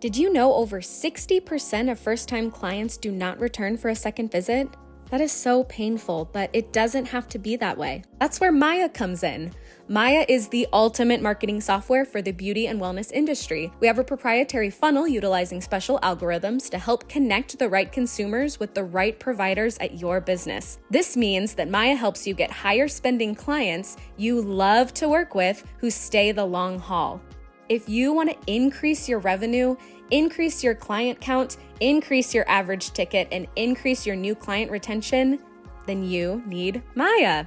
Did you know over 60% of first-time clients do not return for a second visit? That is so painful, but it doesn't have to be that way. That's where Maya comes in. Maya is the ultimate marketing software for the beauty and wellness industry. We have a proprietary funnel utilizing special algorithms to help connect the right consumers with the right providers at your business. This means that Maya helps you get higher spending clients you love to work with who stay the long haul. If you want to increase your revenue, increase your client count, increase your average ticket, and increase your new client retention, then you need Maya.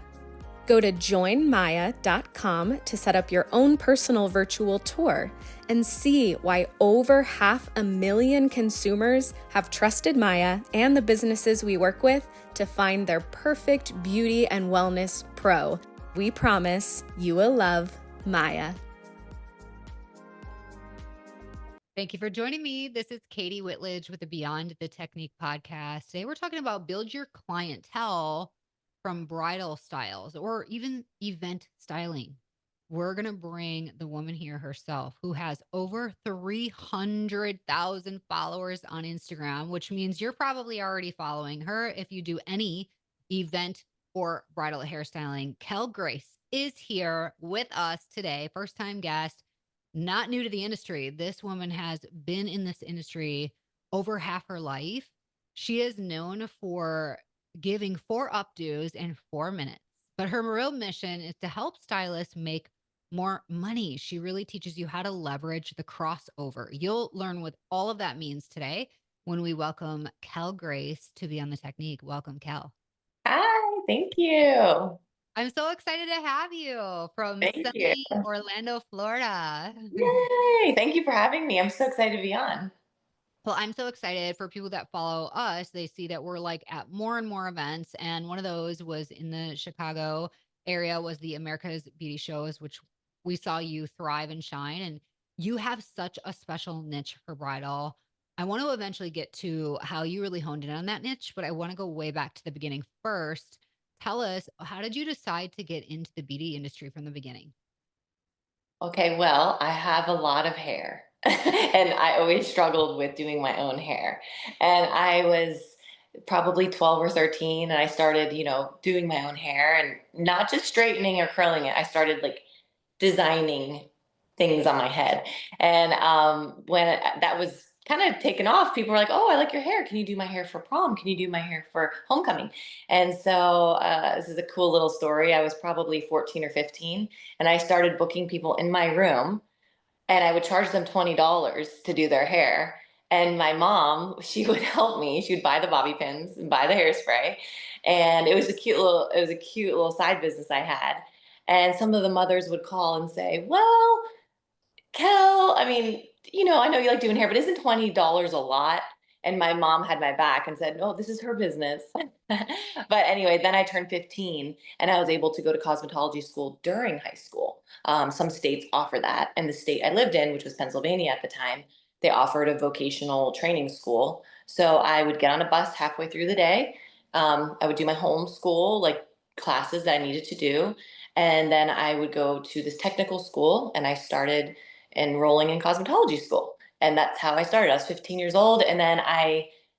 Go to joinmaya.com to set up your own personal virtual tour and see why over 500,000 consumers have trusted Maya and the businesses we work with to find their perfect beauty and wellness pro. We promise you will love Maya. Thank you for joining me. This is Katie Whitledge with the Beyond the Technique podcast. Today, we're talking about build your clientele from bridal styles or even event styling. We're going to bring the woman here herself who has over 300,000 followers on Instagram, which means you're probably already following her if you do any event or bridal hairstyling. KELL Grace is here with us today, first time guest. Not new to the industry. This woman has been in this industry over half her life. She is known for giving 4 updos in 4 minutes, but her real mission is to help stylists make more money. She really teaches you how to leverage the crossover. You'll learn what all of that means today when we welcome KELL Grace to Be on the Technique. Welcome, KELL. Hi, thank you. I'm so excited to have you from Thank you. sunny Orlando, Florida. Yay! Thank you for having me. I'm so excited to be on. Well, I'm so excited for people that follow us. They see that we're like at more and more events. And one of those was in the Chicago area was the America's Beauty Shows, which we saw you thrive and shine. And you have such a special niche for bridal. I want to eventually get to how you really honed in on that niche, but I want to go way back to the beginning first. Tell us, how did you decide to get into the beauty industry from the beginning? Okay, well, I have a lot of hair, and I always struggled with doing my own hair. And I was probably 12 or 13, and I started, doing my own hair and not just straightening or curling it. I started like designing things on my head. And that was kind of taken off, people were like, "Oh, I like your hair. Can you do my hair for prom? Can you do my hair for homecoming?" And so this is a cool little story. I was probably 14 or 15, and I started booking people in my room, and I would charge them $20 to do their hair. And my mom, she would help me. She would buy the bobby pins and buy the hairspray. And it was a cute little side business I had. And some of the mothers would call and say, "Well, KELL, I mean, I know you like doing hair, but isn't $20 a lot?" And my mom had my back and said, "No, this is her business." But anyway, then I turned 15 and I was able to go to cosmetology school during high school. Some states offer that. And the state I lived in, which was Pennsylvania at the time, they offered a vocational training school. So I would get on a bus halfway through the day. I would do my home school, like classes that I needed to do. And then I would go to this technical school and I started enrolling in cosmetology school. And that's how I started. I was 15 years old. And then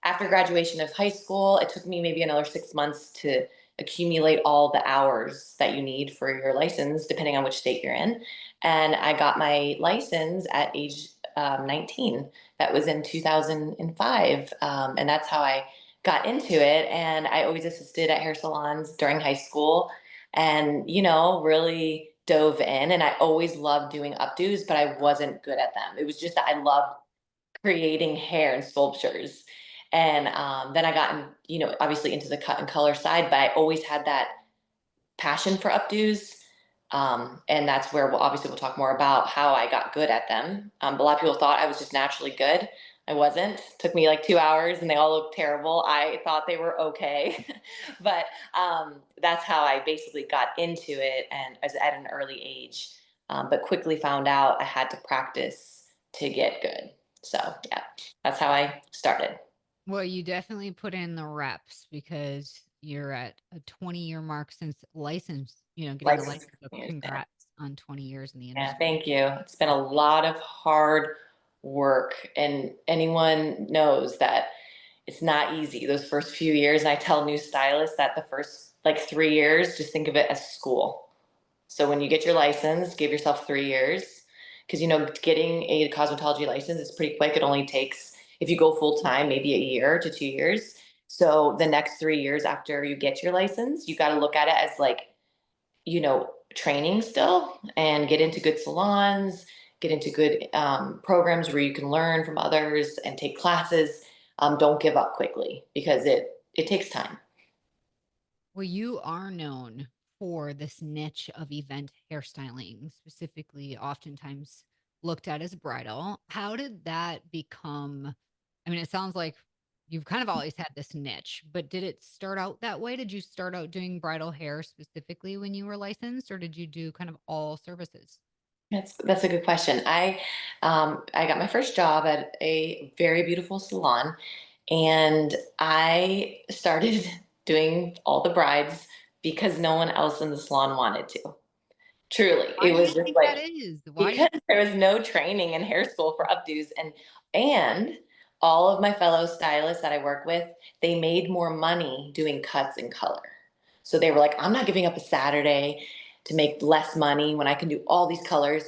after graduation of high school, it took me maybe another 6 months to accumulate all the hours that you need for your license, depending on which state you're in. And I got my license at age 19. That was in 2005. And that's how I got into it. And I always assisted at hair salons during high school and, really dove in. And I always loved doing updos, but I wasn't good at them. It was just that I loved creating hair and sculptures. And then I got, obviously into the cut and color side, but I always had that passion for updos. And that's where we'll talk more about how I got good at them. A lot of people thought I was just naturally good. I wasn't. It took me like 2 hours and they all looked terrible. I thought they were okay. But that's how I basically got into it and as at an early age. But quickly found out I had to practice to get good. So yeah, that's how I started. Well, you definitely put in the reps because you're at a 20-year mark since license, getting the Licensing license. So years. Yeah. congrats on 20 years in the Yeah, industry. thank you. It's been a lot of hard work. And anyone knows that it's not easy those first few years. And I tell new stylists that the first like 3 years, just think of it as school. So when you get your license, give yourself 3 years, because getting a cosmetology license is pretty quick. It only takes, if you go full time, maybe a year to 2 years. So the next 3 years after you get your license, you got to look at it as like, training still, and get into good salons, get into good programs where you can learn from others and take classes. Don't give up quickly, because it takes time. Well, you are known for this niche of event hairstyling, specifically oftentimes looked at as bridal. How did that become? I mean, it sounds like you've kind of always had this niche, but did it start out that way? Did you start out doing bridal hair specifically when you were licensed, or did you do kind of all services? That's a good question. I got my first job at a very beautiful salon, and I started doing all the brides because no one else in the salon wanted to. Truly, Why it do was you just think that like, is? Why do you because there was no training in hair school for updos, and all of my fellow stylists that I work with, they made more money doing cuts and color. So they were like, I'm not giving up a Saturday to make less money when I can do all these colors.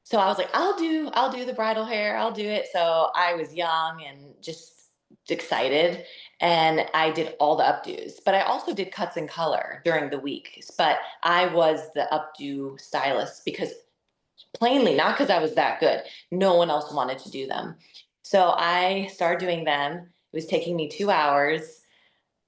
So I was like, I'll do the bridal hair. I'll do it. So I was young and just excited, and I did all the updos. But I also did cuts and color during the week. But I was the updo stylist because, plainly, not because I was that good, no one else wanted to do them. So I started doing them. It was taking me 2 hours.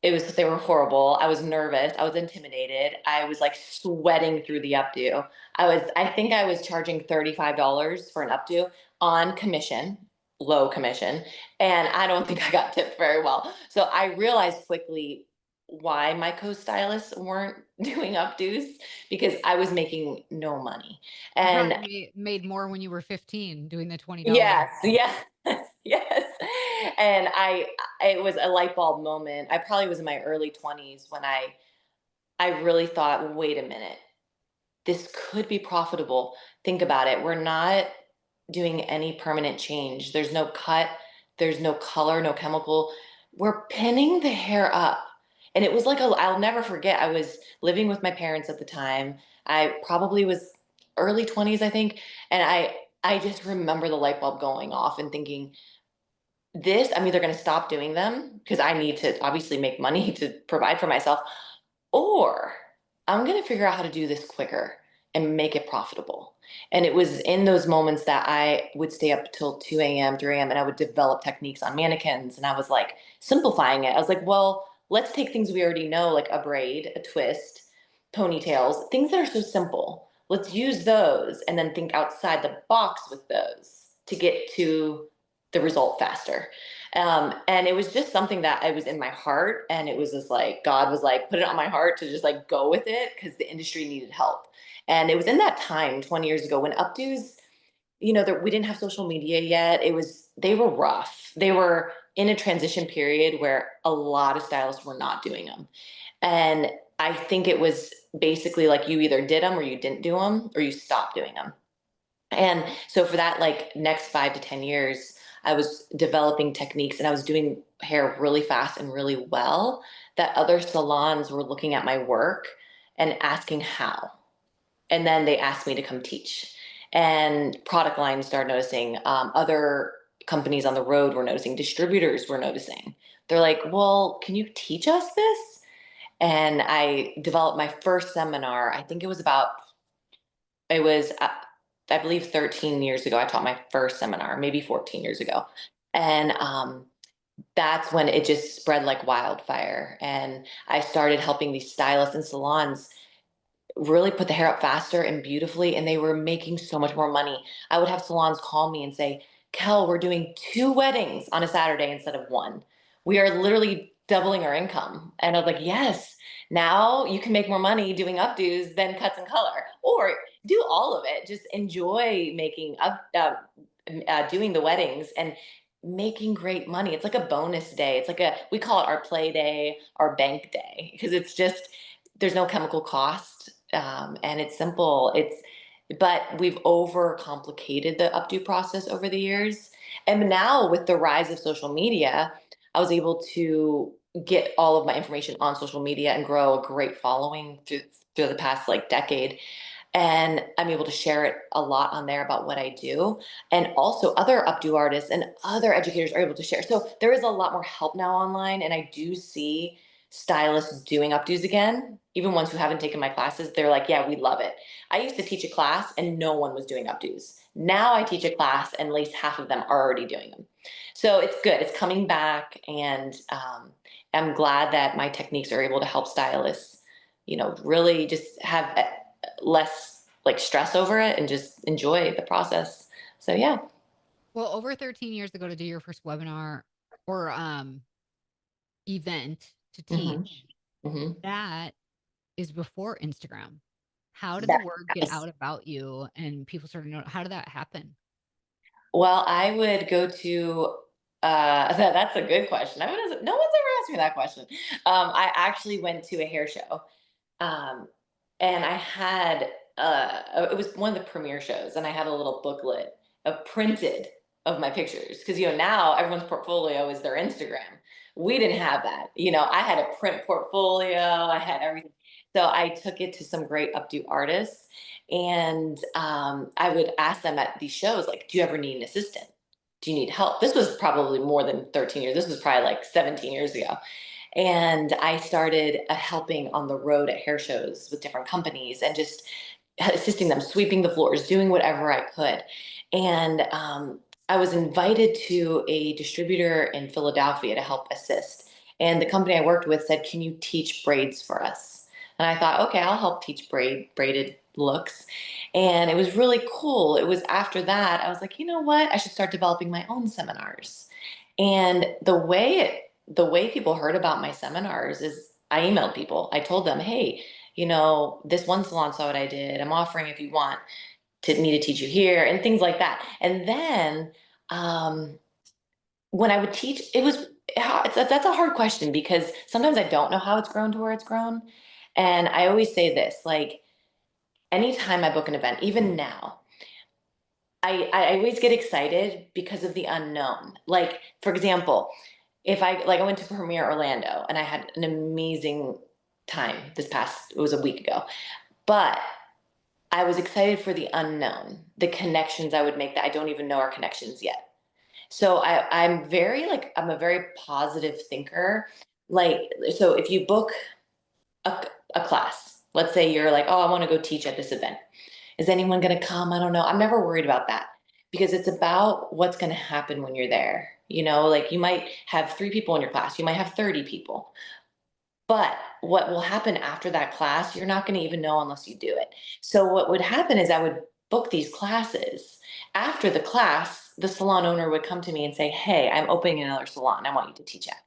They were horrible. I was nervous. I was intimidated. I was like sweating through the updo. I think I was charging $35 for an updo on commission, low commission. And I don't think I got tipped very well. So I realized quickly why my co-stylists weren't doing updos, because I was making no money. You And probably made more when you were 15 doing the $20. yes, yes, yes. And it was a light bulb moment. I probably was in my early 20s when I really thought, wait a minute, this could be profitable. Think about it. We're not doing any permanent change. There's no cut, there's no color, no chemical. We're pinning the hair up. And it was like I'll never forget. I was living with my parents at the time. I probably was early 20s, I think. And I just remember the light bulb going off and thinking, I'm either going to stop doing them because I need to obviously make money to provide for myself, or I'm going to figure out how to do this quicker and make it profitable. And it was in those moments that I would stay up till 2 a.m., 3 a.m., and I would develop techniques on mannequins. And I was like simplifying it. I was like, well, let's take things we already know, like a braid, a twist, ponytails, things that are so simple. Let's use those and then think outside the box with those to get to the result faster. And it was just something that I was in my heart. And it was just like, God was like, put it on my heart to just like go with it because the industry needed help. And it was in that time 20 years ago when updos, we didn't have social media yet. They were rough. They were in a transition period where a lot of stylists were not doing them. And I think it was basically like you either did them or you didn't do them or you stopped doing them. And so for that, like next 5 to 10 years, I was developing techniques and I was doing hair really fast and really well, that other salons were looking at my work and asking how. And then they asked me to come teach. And product lines started noticing. Other companies on the road were noticing. Distributors were noticing. They're like, well, can you teach us this? And I developed my first seminar. It was, I believe, 13 years ago. I taught my first seminar, maybe 14 years ago. And that's when it just spread like wildfire. And I started helping these stylists and salons really put the hair up faster and beautifully, and they were making so much more money. I would have salons call me and say, Kel, we're doing 2 weddings on a Saturday instead of one. We are literally doubling our income. And I was like, yes, now you can make more money doing updos than cuts and color, or do all of it. Just enjoy making doing the weddings and making great money. It's like a bonus day. We call it our play day, our bank day, because it's just, there's no chemical cost, and it's simple. but we've overcomplicated the updo process over the years. And now with the rise of social media, I was able to get all of my information on social media and grow a great following through the past like decade, and I'm able to share it a lot on there about what I do. And also other updo artists and other educators are able to share. So there is a lot more help now online, and I do see stylists doing updos again. Even ones who haven't taken my classes, they're like, yeah, we love it. I used to teach a class and no one was doing updos. Now I teach a class and at least half of them are already doing them. So it's good. It's coming back, and I'm glad that my techniques are able to help stylists, really just have less like stress over it and just enjoy the process. So yeah. Well, over 13 years ago to do your first webinar or event to hmm teach, hmm that is before Instagram. How did the That, word get out about you and people started to know? How did that happen? well, I would go to that's a good question. No one's ever asked me that question. I actually went to a hair show. Um, and I had it was one of the premiere shows, and I had a little booklet of printed of my pictures, because now everyone's portfolio is their Instagram. We didn't have that. I had a print portfolio. I had everything. So I took it to some great updo artists, and I would ask them at these shows, like, "Do you ever need an assistant? Do you need help?" This was probably more than 13 years. This was probably like 17 years ago. And I started helping on the road at hair shows with different companies and just assisting them, sweeping the floors, doing whatever I could. And I was invited to a distributor in Philadelphia to help assist. And the company I worked with said, "Can you teach braids for us?" And I thought, okay, I'll help teach braided looks. And it was really cool. It was after that, I was like, you know what? I should start developing my own seminars. And the way people heard about my seminars is I emailed people. I told them, "Hey, this one salon saw what I did. I'm offering if you want me to teach you here," and things like that. And then um, when I would teach, that's a hard question, because sometimes I don't know how it's grown to where it's grown. And I always say this, like, anytime I book an event, even now, I always get excited because of the unknown. Like, for example, if I went to Premiere Orlando and I had an amazing time it was a week ago, but I was excited for the unknown, the connections I would make that I don't even know are connections yet. So I'm a very positive thinker. Like, so if you book a class, let's say you're like, "Oh, I want to go teach at this event. Is anyone going to come? I don't know." I'm never worried about that, because it's about what's going to happen when you're there. Like, you might have 3 people in your class, you might have 30 people. But what will happen after that class, you're not going to even know unless you do it. So what would happen is I would book these classes. After the class, the salon owner would come to me and say, "Hey, I'm opening another salon. I want you to teach at."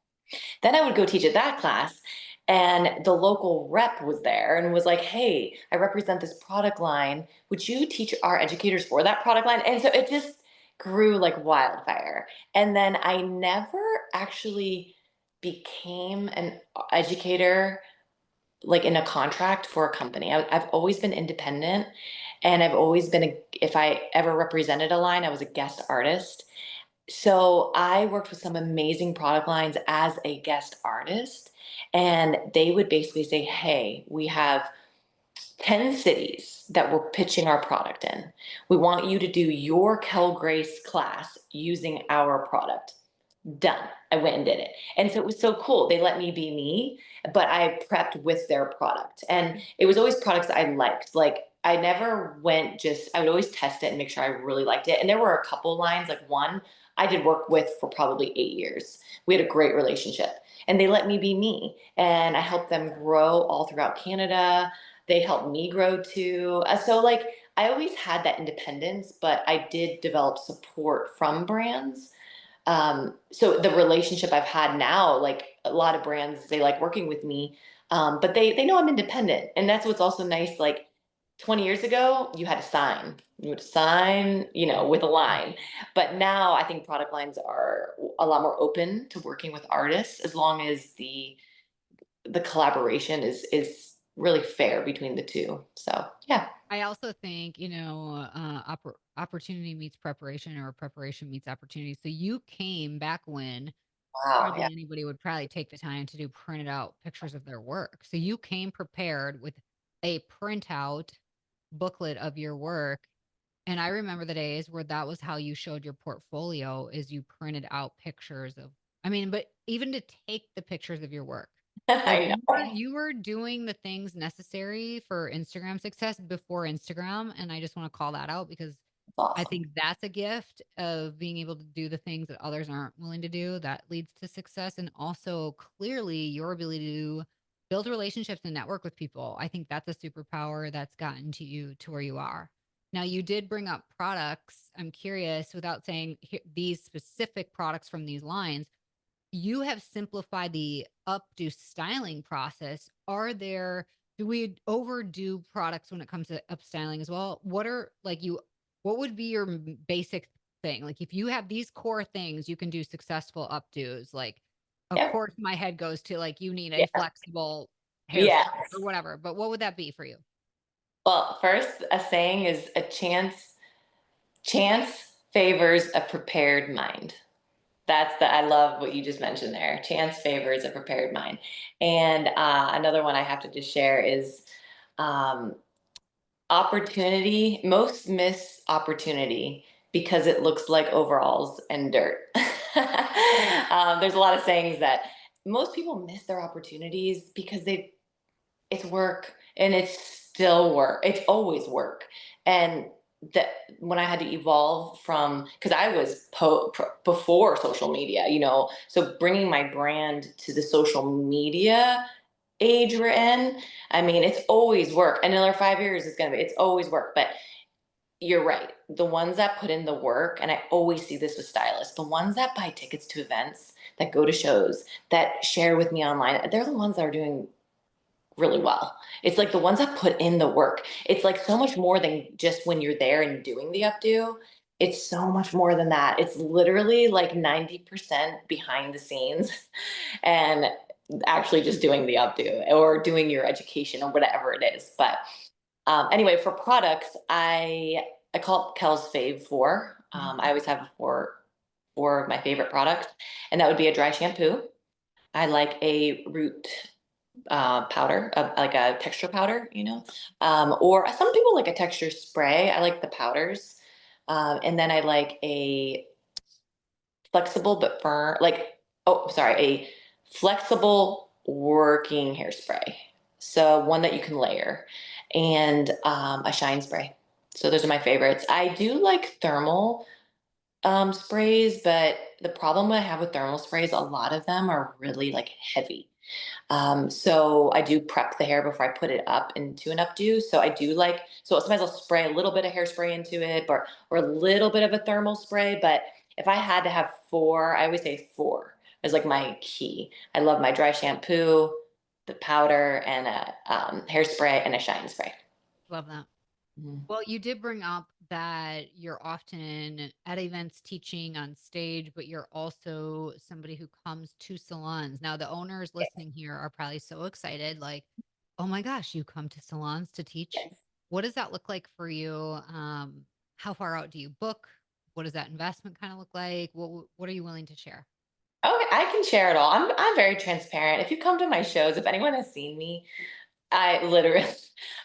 Then I would go teach at that class, and the local rep was there and was like, "Hey, I represent this product line. Would you teach our educators for that product line?" And so it just grew like wildfire. And then I never actually became an educator, like in a contract for a company. I've always been independent, and I've always been if I ever represented a line, I was a guest artist. So I worked with some amazing product lines as a guest artist, and they would basically say, "Hey, we have 10 cities that we're pitching our product in. We want you to do your KELL Grace class using our product." Done. I went and did it. And so it was so cool. They let me be me, but I prepped with their product. And it was always products that I liked. Like, I never went just, I would always test it and make sure I really liked it. And there were a couple lines, like one I did work with for probably 8 years. We had a great relationship, and they let me be me. And I helped them grow all throughout Canada. They helped me grow too. So, like, I always had that independence, but I did develop support from brands. So the relationship I've had now, like, a lot of brands, they like working with me, but they know I'm independent, and that's what's also nice. Like, 20 years ago, you had to sign. You would sign, with a line. But now I think product lines are a lot more open to working with artists, as long as the collaboration is really fair between the two. So yeah. I also think, opportunity meets preparation or preparation meets opportunity. So you came back when Wow. Yeah. hardly anybody would probably take the time to do printed out pictures of their work. So you came prepared with a printout booklet of your work. And I remember the days where that was how you showed your portfolio is you printed out pictures of, I mean, but even to take the pictures of your work. Like I know. you were doing the things necessary for Instagram success before Instagram. And I just want to call that out because It's I awesome. think that's a gift of being able to do the things that others aren't willing to do. That leads to success. And also clearly your ability to build relationships and network with people. I think that's a superpower that's gotten to you to where you are. Now, you did bring up products. I'm curious, without saying these specific products from these lines, you have simplified the updo styling process. Do we overdo products when it comes to up styling as well? What would be your basic thing? Like if you have these core things, you can do successful updos. Like, of Yep. course, my head goes to like, you need a Yeah. flexible hairstyle Yeah. or whatever, but what would that be for you? Well, first, a saying is a chance favors a prepared mind. I love what you just mentioned there. Chance favors a prepared mind. And another one I have to just share is um, opportunity. Most miss opportunity because it looks like overalls and dirt. There's a lot of sayings that most people miss their opportunities because it's work and it's still work. It's always work. And that when I had to evolve from, because I was before social media, so bringing my brand to the social media age we're in, I mean, it's always work. Another 5 years is going to be, it's always work. But you're right. The ones that put in the work, and I always see this with stylists, the ones that buy tickets to events, that go to shows, that share with me online, they're the ones that are doing really well. It's like the ones that put in the work. It's like so much more than just when you're there and doing the updo. It's so much more than that. It's literally like 90% behind the scenes and actually just doing the updo or doing your education or whatever it is. But anyway, for products, I call it Kell's Fave Four. Mhm. I always have four of my favorite products, and that would be a dry shampoo. I like a root powder, like a texture powder, or some people like a texture spray. I like the powders. And then I like a flexible but firm, a flexible working hairspray. So one that you can layer and a shine spray. So those are my favorites. I do like thermal sprays, but the problem I have with thermal sprays, a lot of them are really like heavy. So I do prep the hair before I put it up into an updo. So I do so sometimes I'll spray a little bit of hairspray into it or a little bit of a thermal spray. But if I had to have four, I always say four is like my key. I love my dry shampoo, the powder, and a hairspray and a shine spray. Love that. Mhm. Well, you did bring up that you're often at events teaching on stage, but you're also somebody who comes to salons. Now, the owners listening here are probably so excited, like, oh my gosh, you come to salons to teach. Yes. What does that look like for you? How far out do you book? What does that investment kind of look like? What are you willing to share? Okay, I can share it all. I'm very transparent. If you come to my shows, if anyone has seen me, I literally,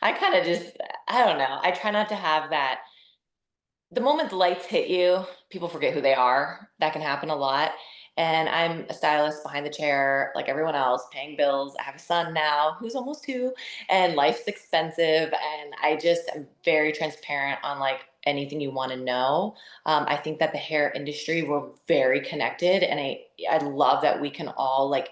I kind of just, I don't know. I try not to have that. The moment the lights hit you, people forget who they are. That can happen a lot. And I'm a stylist behind the chair, like everyone else, paying bills. I have a son now who's almost 2, and life's expensive. And I just am very transparent on like anything you want to know. I think that the hair industry, we're very connected, and I love that we can all like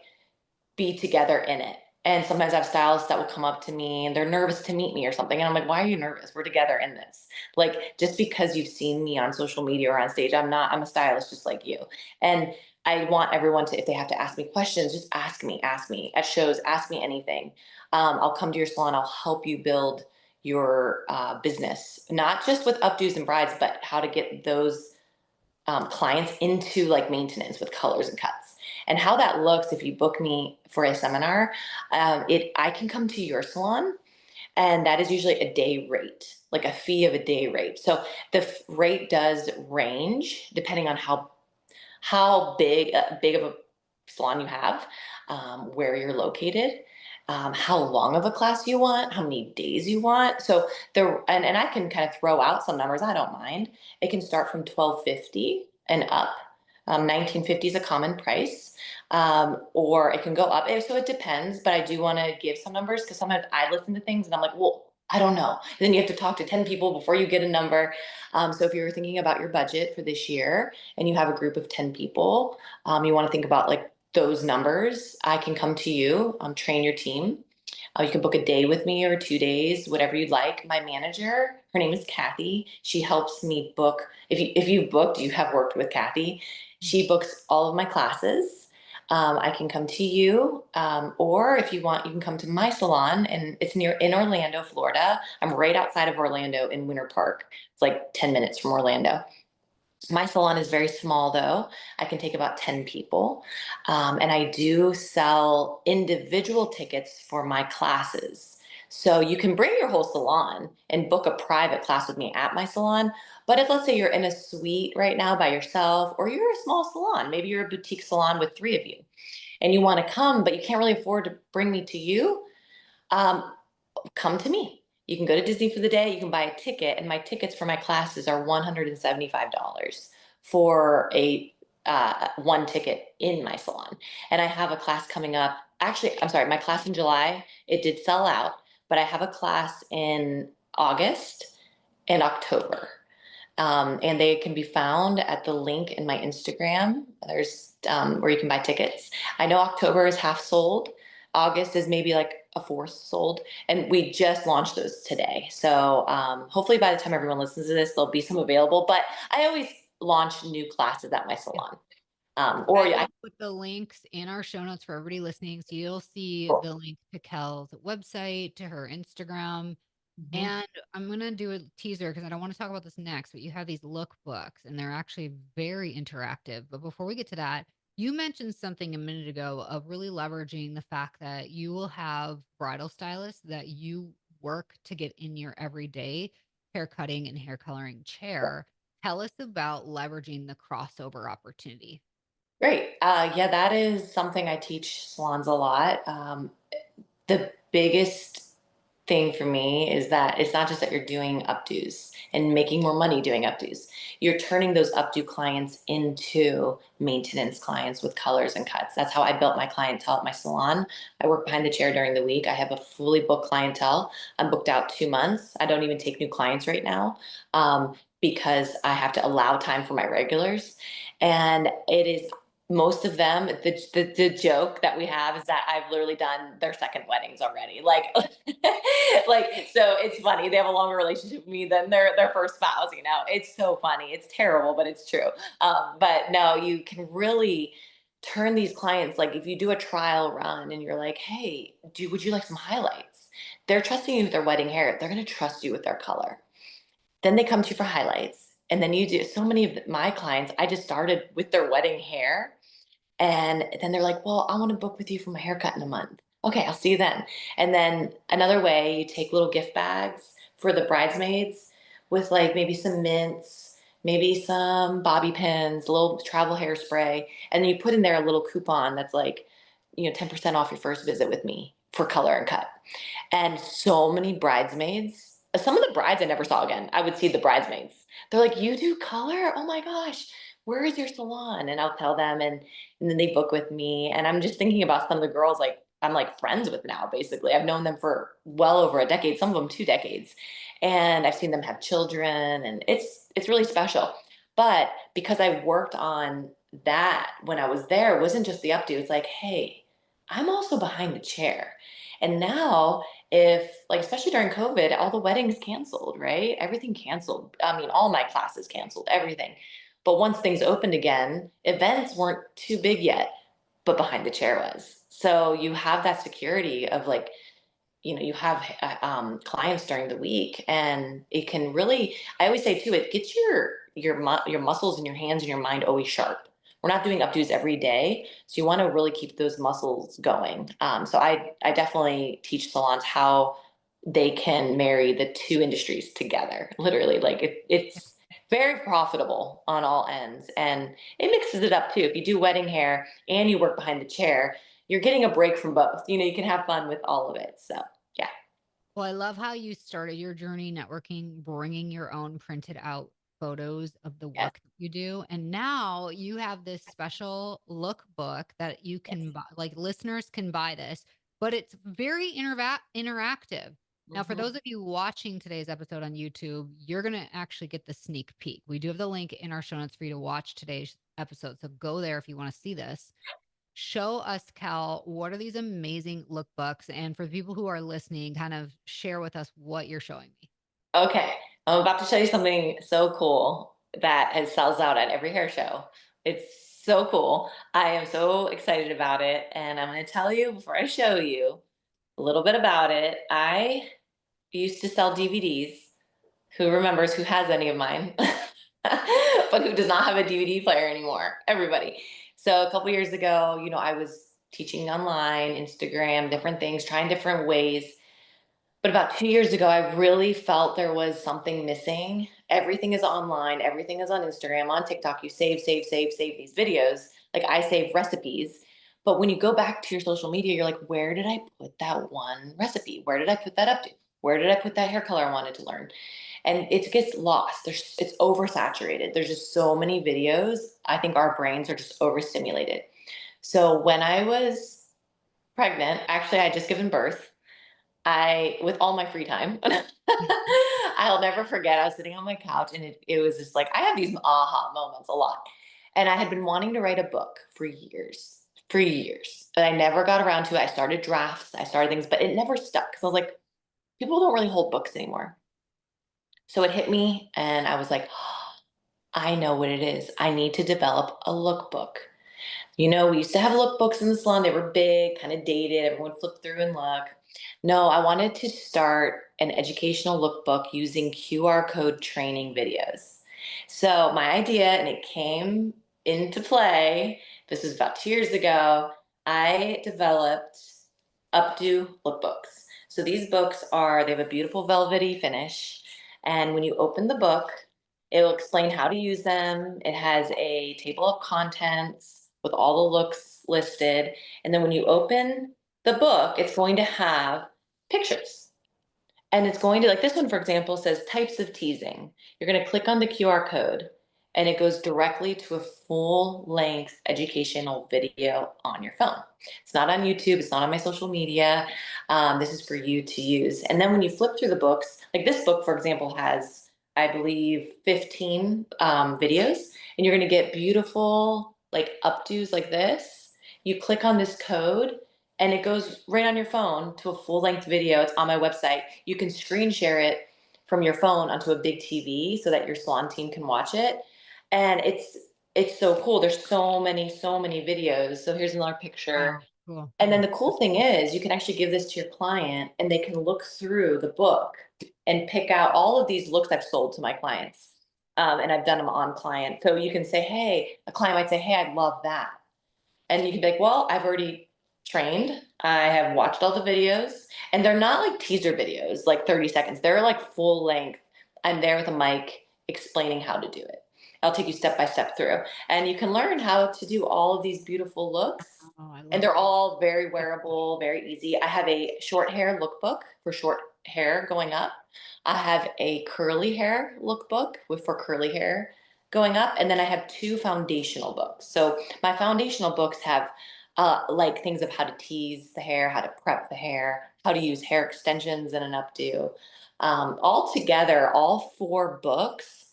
be together in it. And sometimes I have stylists that will come up to me and they're nervous to meet me or something. And I'm like, why are you nervous? We're together in this. Like, just because you've seen me on social media or on stage, I'm a stylist just like you. And I want everyone to, if they have to ask me questions, just ask me at shows, ask me anything. I'll come to your salon, I'll help you build your business, not just with updos and brides, but how to get those clients into like maintenance with colors and cuts. And how that looks if you book me for a seminar, I can come to your salon And that is usually a day rate, like a fee of a day rate. So the rate does range depending on how big of a salon you have, where you're located, how long of a class you want, how many days you want. So and I can kind of throw out some numbers. I don't mind. It can start from 1250 and up. 1950 is a common price, or it can go up. So it depends. But I do want to give some numbers because sometimes I listen to things and I'm like, well, I don't know. And then you have to talk to 10 people before you get a number. So if you're thinking about your budget for this year, and you have a group of 10 people, you want to think about like those numbers, I can come to you, train your team. You can book a day with me or 2 days, whatever you'd like. My manager, her name is Kathy. She helps me book. If you've booked, you have worked with Kathy. She books all of my classes. I can come to you, or if you want, you can come to my salon, and it's in Orlando, Florida. I'm right outside of Orlando in Winter Park. It's like 10 minutes from Orlando. My salon is very small, though. I can take about 10 people. And I do sell individual tickets for my classes. So you can bring your whole salon and book a private class with me at my salon. But if, let's say, you're in a suite right now by yourself, or you're a small salon, maybe you're a boutique salon with 3 of you, and you want to come, but you can't really afford to bring me to you, um, come to me. You can go to Disney for the day, you can buy a ticket, and my tickets for my classes are $175 for a one ticket in my salon. And I have a class coming up. Actually, I'm sorry, my class in July, it did sell out, but I have a class in August and October. And they can be found at the link in my Instagram. There's where you can buy tickets. I know October is half sold. August is maybe like a fourth sold. And we just launched those today. So hopefully by the time everyone listens to this, there'll be some available. But I always launch new classes at my salon. Or I yeah, will put the links in our show notes for everybody listening. So you'll see the link to Kell's website, to her Instagram. Mhm. And I'm going to do a teaser because I don't want to talk about this next, but you have these lookbooks and they're actually very interactive. But before we get to that, you mentioned something a minute ago of really leveraging the fact that you will have bridal stylists that you work to get in your everyday hair cutting and hair coloring chair. Tell us about leveraging the crossover opportunity. Great. Yeah, that is something I teach salons a lot. The biggest thing for me is that it's not just that you're doing updos and making more money doing updos. You're turning those updo clients into maintenance clients with colors and cuts. That's how I built my clientele at my salon. I work behind the chair during the week. I have a fully booked clientele. I'm booked out 2 months. I don't even take new clients right now, because I have to allow time for my regulars. And it is most of them, the joke that we have is that I've literally done their second weddings already. Like, like, so it's funny. They have a longer relationship with me than their first spouse, you know. It's so funny. It's terrible, but it's true. But no, you can really turn these clients, like if you do a trial run and you're like, hey, would you like some highlights? They're trusting you with their wedding hair. They're gonna trust you with their color. Then they come to you for highlights. And then you do so many of my clients, I just started with their wedding hair, and then they're like, well, I want to book with you for my haircut in a month. Okay, I'll see you then. And then another way, you take little gift bags for the bridesmaids with like maybe some mints, maybe some bobby pins, a little travel hairspray, and then you put in there a little coupon that's like, 10% off your first visit with me for color and cut. And so many bridesmaids, some of the brides I never saw again. I would see the bridesmaids. They're like, you do color? Oh my gosh, where is your salon? And I'll tell them, and then they book with me. And I'm just thinking about some of the girls like I'm like friends with now, basically. I've known them for well over a decade, some of them 2 decades. And I've seen them have children, and it's really special. But because I worked on that when I was there, it wasn't just the updo. It's like, hey, I'm also behind the chair. And now, if like, especially during COVID, all the weddings canceled, right? Everything canceled. I mean, all my classes canceled, everything. But once things opened again, events weren't too big yet, but behind the chair was. So you have that security of like, you have clients during the week, and it can really, I always say too, it gets your muscles in your hands and your mind always sharp. We're not doing updos every day, so you want to really keep those muscles going. So I definitely teach salons how they can marry the two industries together. Literally, like it's very profitable on all ends, and it mixes it up too. If you do wedding hair and you work behind the chair, you're getting a break from both. You can have fun with all of it. So yeah. Well, I love how you started your journey networking, bringing your own printed out photos of the Yes. work that you do. And now you have this special lookbook that you can Yes. buy, like listeners can buy this, but it's very interactive. Now, for Mhm. those of you watching today's episode on YouTube, you're going to actually get the sneak peek. We do have the link in our show notes for you to watch today's episode. So go there if you want to see this. Show us, Cal, what are these amazing lookbooks? And for the people who are listening, kind of share with us what you're showing me. Okay, I'm about to show you something so cool that it sells out at every hair show. It's so cool. I am so excited about it, and I'm going to tell you before I show you a little bit about it. I used to sell DVDs. Who remembers who has any of mine? But who does not have a DVD player anymore? Everybody. So a couple years ago, I was teaching online, Instagram, different things, trying different ways. But about 2 years ago, I really felt there was something missing. Everything is online, everything is on Instagram, on TikTok. You save these videos. Like I save recipes. But when you go back to your social media, you're like, where did I put that one recipe? Where did I put that up to? Where did I put that hair color I wanted to learn? And it gets lost. It's oversaturated. There's just so many videos. I think our brains are just overstimulated. So when I was pregnant, actually I had just given birth. With all my free time, I'll never forget. I was sitting on my couch, and it was just like I have these aha moments a lot. And I had been wanting to write a book for years, and I never got around to it. I started drafts, I started things, but it never stuck because I was like, people don't really hold books anymore. So it hit me, and I was like, I know what it is. I need to develop a lookbook. We used to have lookbooks in the salon. They were big, kind of dated. Everyone flipped through and look. No, I wanted to start an educational lookbook using QR code training videos. So my idea, and it came into play, this was about 2 years ago, I developed updo lookbooks. So these books they have a beautiful velvety finish. And when you open the book, it will explain how to use them. It has a table of contents with all the looks listed. And then when you open the book, it's going to have pictures. And it's going to, like this one, for example, says types of teasing. You're going to click on the QR code and it goes directly to a full length educational video on your phone. It's not on YouTube, it's not on my social media. This is for you to use. And then when you flip through the books, like this book, for example, has, I believe, 15 videos, and you're going to get beautiful, like updos like this. You click on this code and it goes right on your phone to a full length video. It's on my website. You can screen share it from your phone onto a big TV so that your salon team can watch it. And it's so cool. There's so many videos. So here's another picture. Wow. Cool. And then the cool thing is you can actually give this to your client and they can look through the book and pick out all of these looks I've sold to my clients. And I've done them on client. So you can say, hey, a client might say, hey, I love that. And you can be like, well, I've already trained. I have watched all the videos. And they're not like teaser videos, like 30 seconds. They're like full length. I'm there with a mic explaining how to do it. I'll take you step by step through. And you can learn how to do all of these beautiful looks. Oh, I And love they're all very wearable, very easy. I have a short hair lookbook for short hair going up. I have a curly hair lookbook for curly hair going up. And then I have two foundational books. So my foundational books have like things of how to tease the hair, how to prep the hair, how to use hair extensions in an updo. All together, all four books,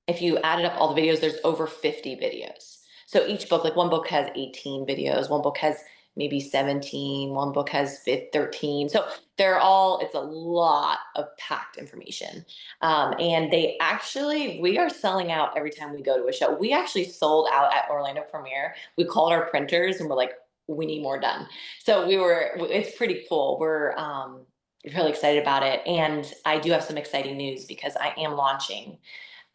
if you added up all the videos, there's over 50 videos. So each book, like one book has 18 videos, one book has maybe 17, one book has 13. So it's a lot of packed information. And we are selling out every time we go to a show. We actually sold out at Orlando Premiere. We called our printers and we're like, we need more done. So it's pretty cool. We're really excited about it. And I do have some exciting news because I am launching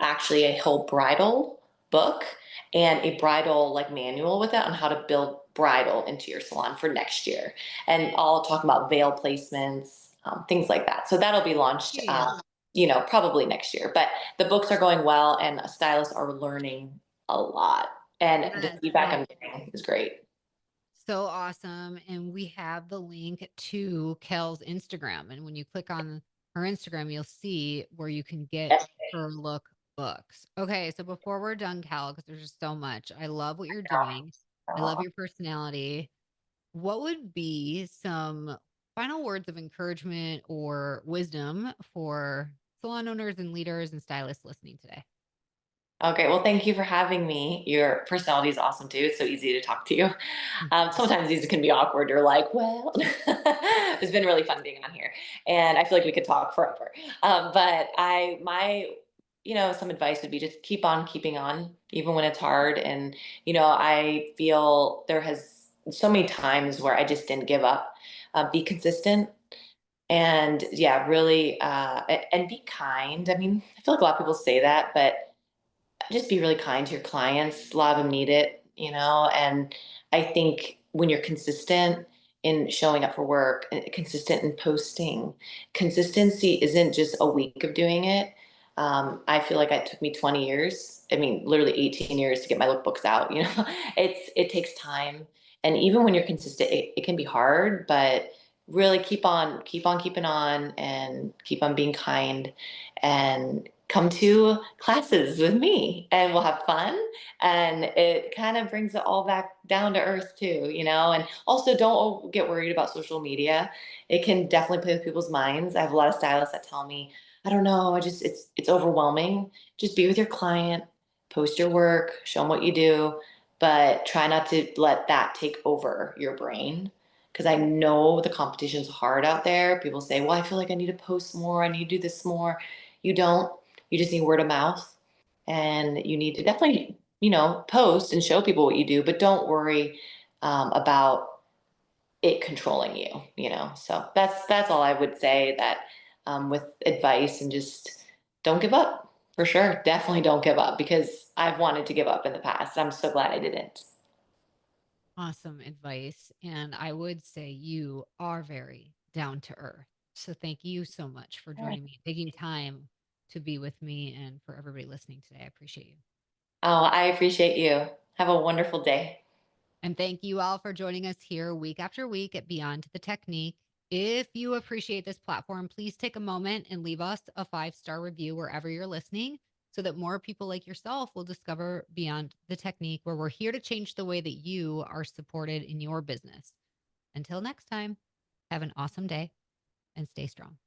actually a whole bridal book and a bridal like manual with it on how to build bridal into your salon for next year. And I'll talk about veil placements, things like that. So that'll be launched, Yeah. probably next year. But the books are going well, and stylists are learning a lot. And the Yes. feedback So I'm getting is great. so awesome. And we have the link to Kel's Instagram. And when you click on her Instagram, you'll see where you can get Yes. her look books. Okay. So before we're done, Kel, because there's just so much, I love what you're doing. I love your personality. What would be some final words of encouragement or wisdom for salon owners and leaders and stylists listening today? Okay, well, thank you for having me. Your personality is awesome too. It's so easy to talk to you. Sometimes these can be awkward. You're like, well, it's been really fun being on here, and I feel like we could talk forever. But some advice would be just keep on keeping on, even when it's hard. And I feel there has so many times where I just didn't give up. Be consistent, and yeah, really, and be kind. I mean, I feel like a lot of people say that, but just be really kind to your clients. A lot of them need it. And I think when you're consistent in showing up for work, and consistent in posting, consistency isn't just a week of doing it. I feel like it took me 20 years. I mean, literally 18 years to get my lookbooks out. It takes time, and even when you're consistent, it can be hard. But really, keep on keeping on, and keep on being kind, and come to classes with me, and we'll have fun, and it kind of brings it all back down to earth too. And also, don't get worried about social media. It can definitely play with people's minds. I have a lot of stylists that tell me, I don't know, it's overwhelming. Just be with your client, post your work, show them what you do, but try not to let that take over your brain, because I know the competition's hard out there. People say, well, I feel like I need to post more, I need to do this more. You don't. You just need word of mouth, and you need to definitely, post and show people what you do, but don't worry about it controlling you. So that's all I would say, that with advice, and just don't give up, for sure. Definitely don't give up, because I've wanted to give up in the past. I'm so glad I didn't. Awesome advice. And I would say you are very down to earth. So thank you so much for joining me, taking time to be with me and for everybody listening today. I appreciate you. Oh, I appreciate you. Have a wonderful day. And thank you all for joining us here week after week at Beyond the Technique. If you appreciate this platform, please take a moment and leave us a 5-star review wherever you're listening so that more people like yourself will discover Beyond the Technique, where we're here to change the way that you are supported in your business. Until next time, have an awesome day and stay strong.